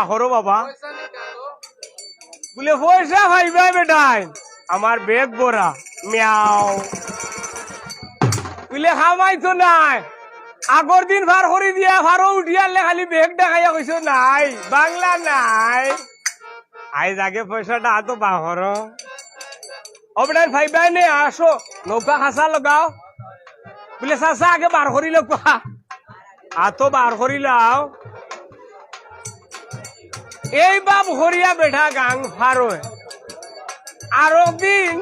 করো বাবা বলে পয়সা ভাইবা বেটাই আমার বেগ বড়া মিয়াও বলে খামাইতো নাই আগর দিন ভার করে দিয়া ভারও উঠিয়ালে খালি বেগ দেখাইয়া কইছো নাই বাংলা নাই আইজ আগে পয়সাটা আতো বাহর ও বেটাই ভাইবাই নে আসো নৌকা খাসা লগাও বলে চাচা আগে বার করিল আতো বার করিলাও এই বাপ হরিয়া বেঠা গাং ফারোয় আর দিন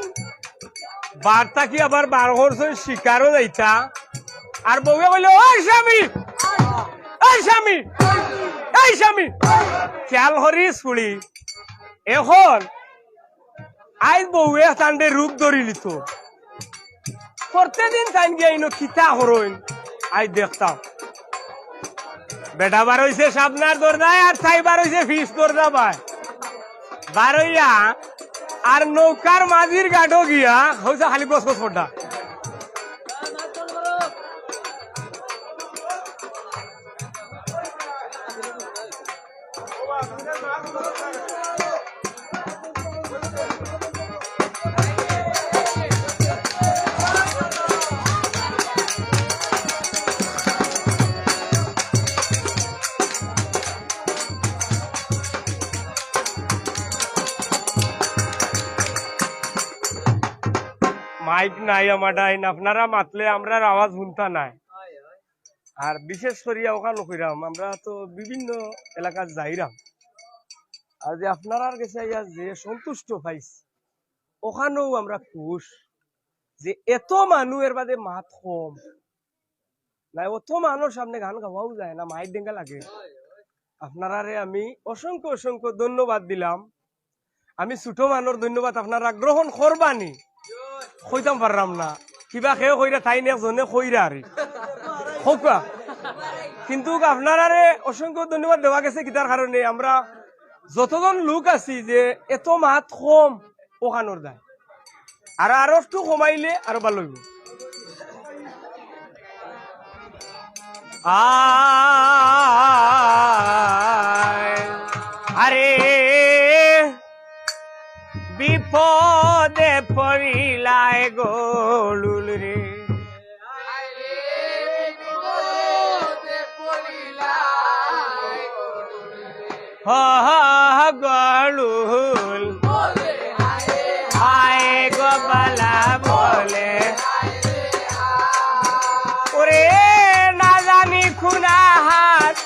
বার্তা কি আবার বার করছেন শিকারও যাইতা আর বউয়ে বলল ওই স্বামী এই স্বামী এই স্বামী খেয়াল করিস পুড়ি এখন আইজ বউয়ে তান্ডে রূপ ধরি লিত প্রত্যেকদিন টাইম গিয়ে খিতা হরইন আই দেখতাম বেটা বার হইছে সাবনার দরজায় আর ছাই বার হইছে ফিস দরজা ভাই বার হইয়া আর নৌকার মাঝির গাঢ় গিয়া হইছে খালি গছ গছ ফোটা মাইক নাই আমার ডাইন আপনারা মাতলে আমরা আওয়াজ শুনতা নাই আর বিশেষ করিয়া ওখানে কইরাম আমরা তো বিভিন্ন এলাকা যাইরাম আর যে আপনারা কাছে যে সন্তুষ্ট পাইছি ওখানেও আমরা খুশ যে এত মানুষের বাদে মাত কম নাই অত মানুষ সামনে গান গাওয়াও যায় না মাইক ডেঙ্গা লাগে আপনারা আমি অসংখ্য অসংখ্য ধন্যবাদ দিলাম আমি ছোট মানুষ ধন্যবাদ আপনারা গ্রহণ করবানি কইতাম পারলাম না কিবা খেয়ে কইরা তাই একজনে কইরা আরে হোকা কিন্তু আপনারা অসংখ্য ধন্যবাদ দেওয়া গেছে কিতার কারণে আমরা যতজন লোক আছি যে এত মাত কম ওখানোর দেয় আর আরো একটু কমাইলে আরো ভালো হইব আরে বিপদে পড়িলায় গলুল রে গলুল আয় গোপালা বলে ওরে না জানি খুনা হাত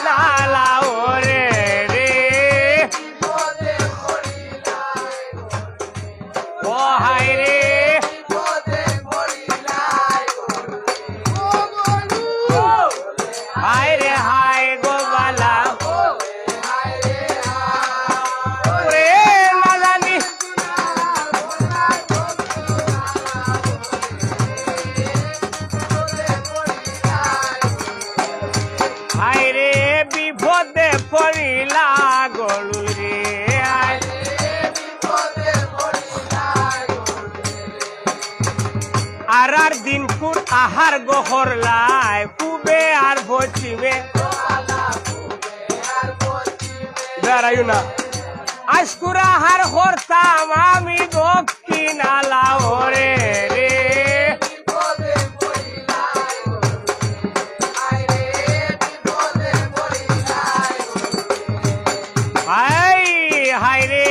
নালা ওরে আর দিনপুর আহার গহর লাই পূবে আর পশ্চিমে বেড়াইও না আজকুর আহার করতাম আমি দক্ষিণ আলাওরে রে হাই হাই রে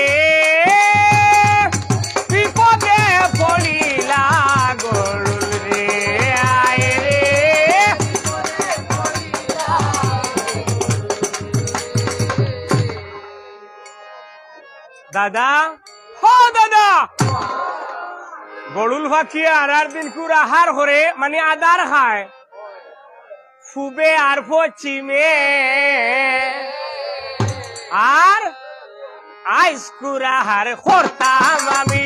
বিপদে পড়িলা দাদা ও দাদা গরুল পাখি আর দিন কুর আহার করে মানে আদার খায় ফুবে আর পশ্চিমে আর আইস কুর আহার করতাম আমি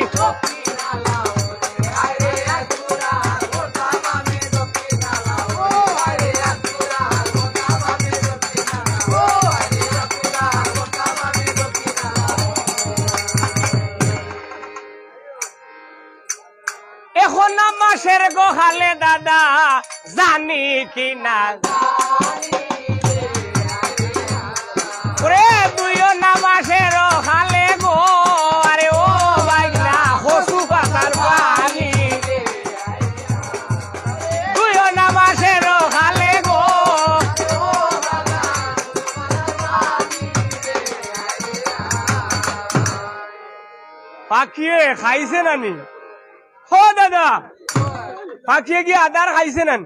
এখন মাসের গোহালে দাদা জানি কি না খালে গো আরে ও বাইনা কচু পাতার পানি দুইও না মাসের খালে গো পাখিয়ে খাইছে নানি ও দাদা পাখিয়ে কি আদার খাইছে নান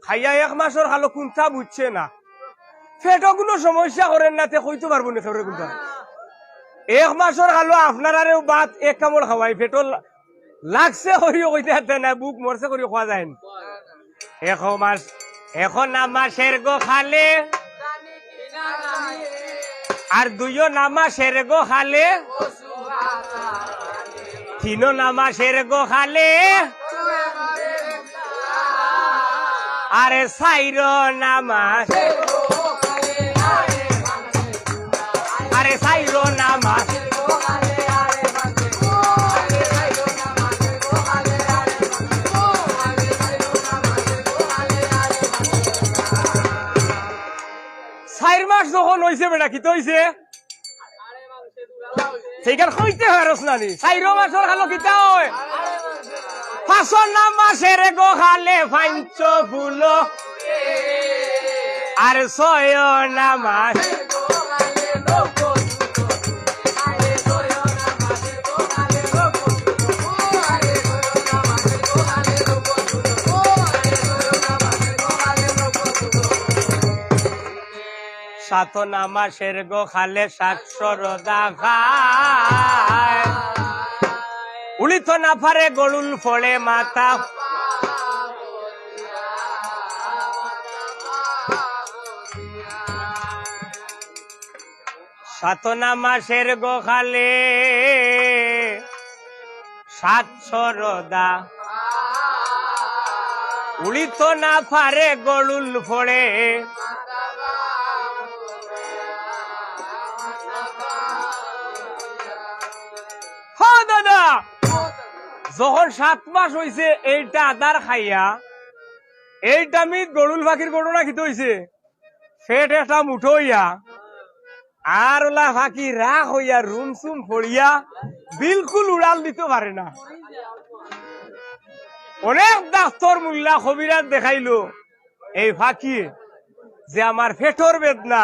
খাইয়া 1 মাসের খালো কোনটা বুঝছে না পেটও কোনো সমস্যা করেন না তে কইতে পারবো না খেয়ে কোনটা 1 মাসের খালো আপনার আরে বাত 1 কামড় খাওয়াই পেটও লাগছে করিও কইতে হাতে না বুক মরছে করিও খাওয়া যায় না 1 মাস এখন না মাসের গো খালে আর 2 না মাসের গো খালে 3 না মাসের গো খালে আরে 4 না মাস আরে 4 না মাস মাস যখন হয়েছে বেটা কি তো হয়েছে সেইখান হইতে পারস নানি 4 মাসের খালো কিতা হয় 5 না মাসের গো খালে 5 ফুল আর 6 না মাস সাত না মাসের গো খালে 700 দেখায় উলিত না পারে গরুল ফলে মাথা সাত না মাসের গো খালে 700 দা উলিত না পারে গরুল ফলে দাদা যখন 7 মাস হয়েছে এইটা আদার খাইয়া এইটা আমি গরুল ফাঁকির ঘটনা কি হয়েছে ফেট একটা মুঠো হইয়া আর ওলা ফাঁকি রাখ হইয়া রুম সুম ফড়িয়া বিলকুল উড়াল দিতে পারে না অনেক ডাক্তার মুল্লা খবিরাত দেখাইলো এই ফাঁকি যে আমার ফেটর বেদনা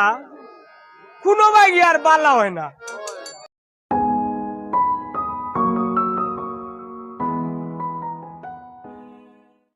কোনো বাগি আর বালা হয় না